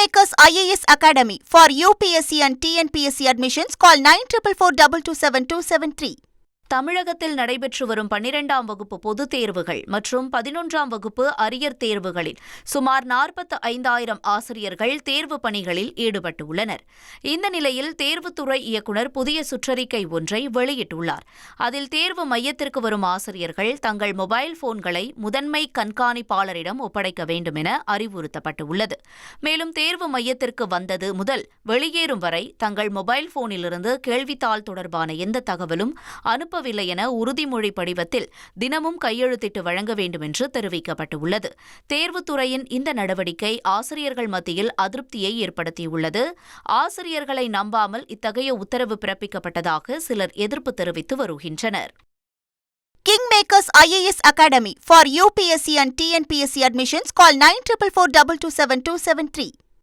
Kingmakers IAS Academy for UPSC and TNPSC admissions. Call 9442277273. தமிழகத்தில் நடைபெற்று வரும் 12ஆம் வகுப்பு பொதுத் தேர்வுகள் மற்றும் 11ஆம் வகுப்பு அரியர் தேர்வுகளில் சுமார் 45,000 ஆசிரியர்கள் தேர்வு பணிகளில் ஈடுபட்டுள்ளனர். இந்த நிலையில் தேர்வுத்துறை இயக்குநர் புதிய சுற்றறிக்கை ஒன்றை வெளியிட்டுள்ளார். அதில் தேர்வு மையத்திற்கு வரும் ஆசிரியர்கள் தங்கள் மொபைல் போன்களை முதன்மை கண்காணிப்பாளரிடம் ஒப்படைக்க வேண்டும் என அறிவுறுத்தப்பட்டுள்ளது. மேலும் தேர்வு மையத்திற்கு வந்தது முதல் வெளியேறும் வரை தங்கள் மொபைல் போனிலிருந்து கேள்வித்தாள் தொடர்பான எந்த தகவலும் அனுப்பவில்லை என உறுதிமொழி படிவத்தில் தினமும் கையெழுத்திட்டு வழங்க வேண்டும் என்று தெரிவிக்கப்பட்டுள்ளது. தேர்வுத்துறையின் இந்த நடவடிக்கை ஆசிரியர்கள் மத்தியில் அதிருப்தியை ஏற்படுத்தியுள்ளது. ஆசிரியர்களை நம்பாமல் இத்தகைய உத்தரவு பிறப்பிக்கப்பட்டதாக சிலர் எதிர்ப்பு தெரிவித்து வருகின்றனர். Kingmakers IAS Academy for UPSC and TNPSC admissions. Call 9442277273.